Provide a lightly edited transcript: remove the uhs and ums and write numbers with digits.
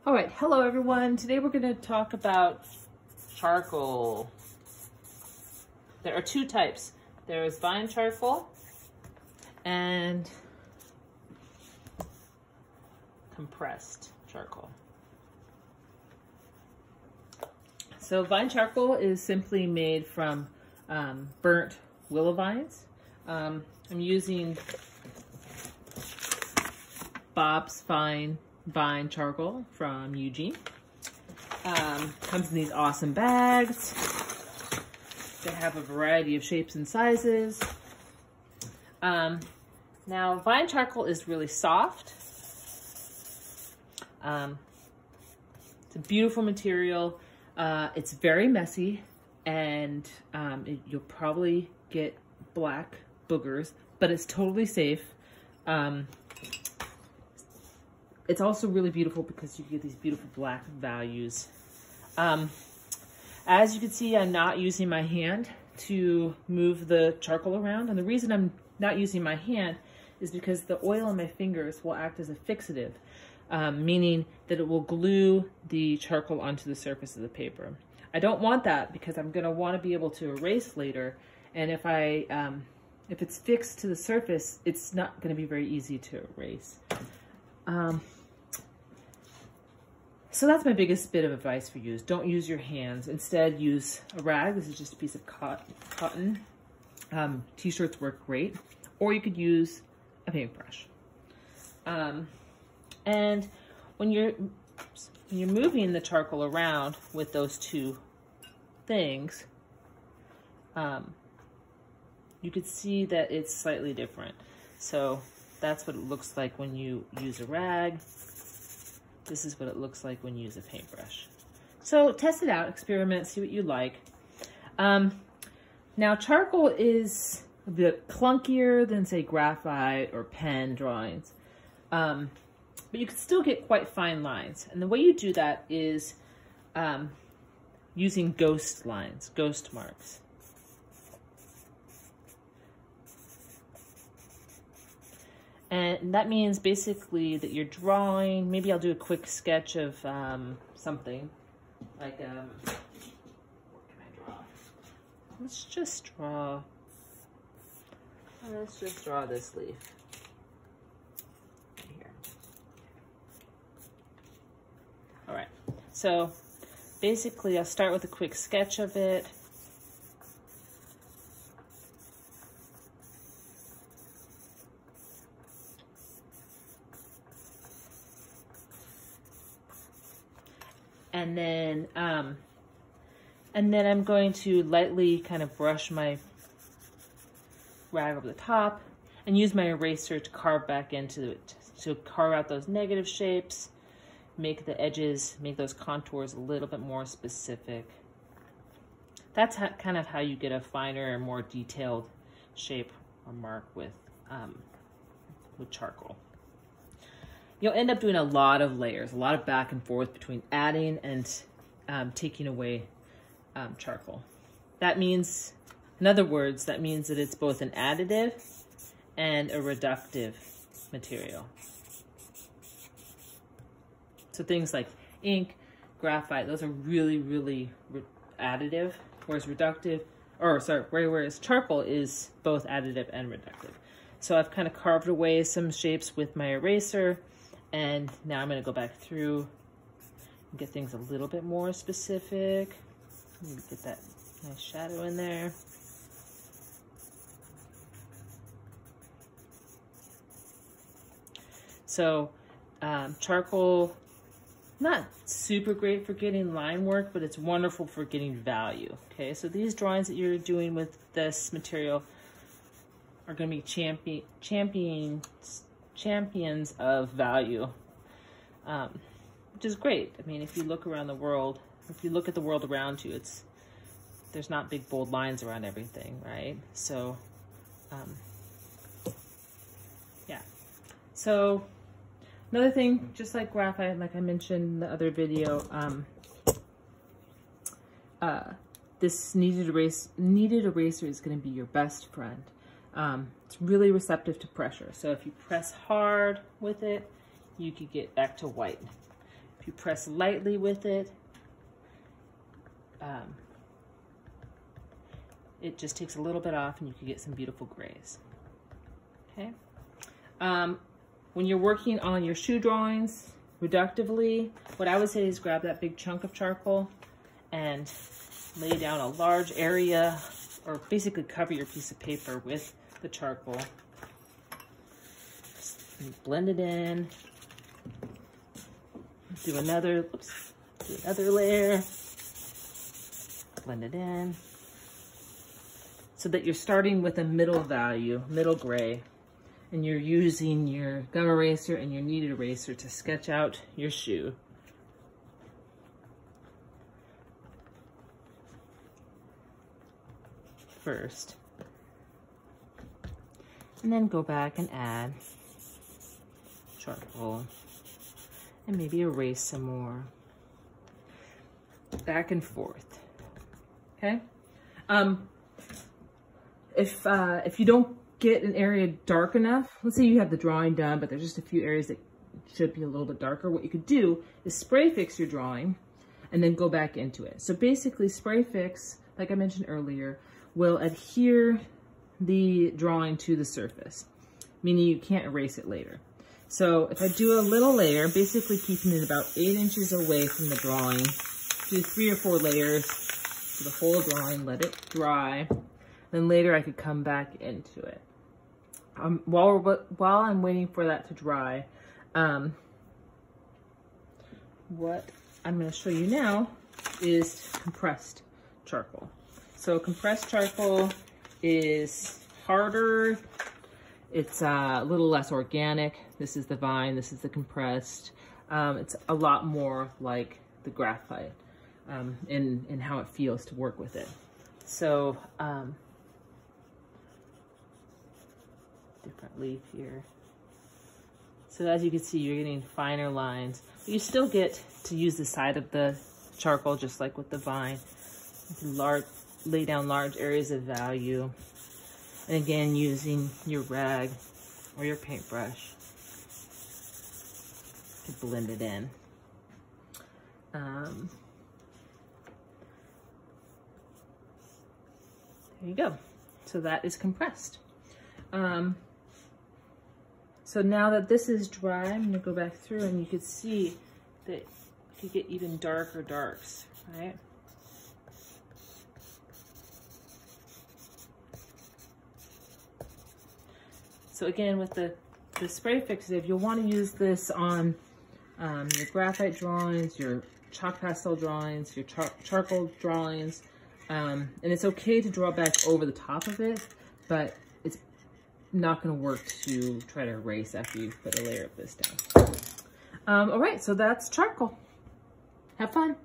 All right, hello everyone. Today we're going to talk about charcoal. There are two types. There is vine charcoal and compressed charcoal. So vine charcoal is simply made from burnt willow vines. I'm using Bob's Fine Vine charcoal from Eugene. Comes in these awesome bags. They have a variety of shapes and sizes. Now vine charcoal is really soft. It's a beautiful material. It's very messy, and you'll probably get black boogers, but it's totally safe. It's also really beautiful because you get these beautiful black values. As you can see, I'm not using my hand to move the charcoal around. And the reason I'm not using my hand is because the oil on my fingers will act as a fixative, meaning that it will glue the charcoal onto the surface of the paper. I don't want that because I'm gonna wanna be able to erase later. And if it's fixed to the surface, it's not gonna be very easy to erase. So that's my biggest bit of advice for you is don't use your hands. Instead, use a rag. This is just a piece of cotton. T-shirts work great. Or you could use a paintbrush. And when you're moving the charcoal around with those two things, you could see that it's slightly different. So that's what it looks like when you use a rag. This is what it looks like when you use a paintbrush. So test it out, experiment, see what you like. Now charcoal is a bit clunkier than say graphite or pen drawings. But you can still get quite fine lines. And the way you do that is using ghost lines, ghost marks. And that means basically that you're drawing, maybe I'll do a quick sketch of something. Like, what can I draw? Let's just draw this leaf. Here. All right, so basically I'll start with a quick sketch of it. And then I'm going to lightly kind of brush my rag over the top and use my eraser to carve back into it, to carve out those negative shapes, make the edges, make those contours a little bit more specific. That's kind of how you get a finer and more detailed shape or mark with charcoal. You'll end up doing a lot of layers, a lot of back and forth between adding and taking away charcoal. That means, in other words, that means that it's both an additive and a reductive material. So things like ink, graphite, those are really, really additive, whereas whereas charcoal is both additive and reductive. So I've kind of carved away some shapes with my eraser. And now I'm going to go back through and get things a little bit more specific. Maybe get that nice shadow in there. So charcoal, not super great for getting line work, but it's wonderful for getting value. Okay, so these drawings that you're doing with this material are going to be champions of value, which is great. I mean, if you look around the world, if you look at the world around you, there's not big bold lines around everything, right? So, yeah. So another thing, just like graphite, like I mentioned in the other video, this kneaded eraser is going to be your best friend. It's really receptive to pressure. So if you press hard with it, you could get back to white. If you press lightly with it, it just takes a little bit off and you can get some beautiful grays. Okay. When you're working on your shoe drawings reductively, what I would say is grab that big chunk of charcoal and lay down a large area, or basically cover your piece of paper with the charcoal. Just blend it in. Do another layer. Blend it in. So that you're starting with a middle value, middle gray, and you're using your gum eraser and your kneaded eraser to sketch out your shoe. First. And then go back and add charcoal and maybe erase some more. Back and forth. Okay? If you don't get an area dark enough, let's say you have the drawing done, but there's just a few areas that should be a little bit darker, what you could do is spray fix your drawing and then go back into it. So basically spray fix, like I mentioned earlier, will adhere the drawing to the surface, meaning you can't erase it later. So if I do a little layer, basically keeping it about 8 inches away from the drawing, do 3 or 4 layers for the whole drawing, let it dry. Then later I could come back into it. While I'm waiting for that to dry, what I'm going to show you now is compressed charcoal. So compressed charcoal is harder. It's a little less organic. This is the vine, this is the compressed. It's a lot more like the graphite in how it feels to work with it. So, different leaf here. So as you can see, you're getting finer lines. But you still get to use the side of the charcoal just like with the vine. You can lay down large areas of value. And again, using your rag or your paintbrush to blend it in. There you go. So that is compressed. So now that this is dry, I'm going to go back through and you can see that you could get even darker darks, right? So again, with the spray fixative, you'll want to use this on your graphite drawings, your chalk pastel drawings, your charcoal drawings, and it's okay to draw back over the top of it, but it's not going to work to try to erase after you put a layer of this down. All right, so that's charcoal. Have fun.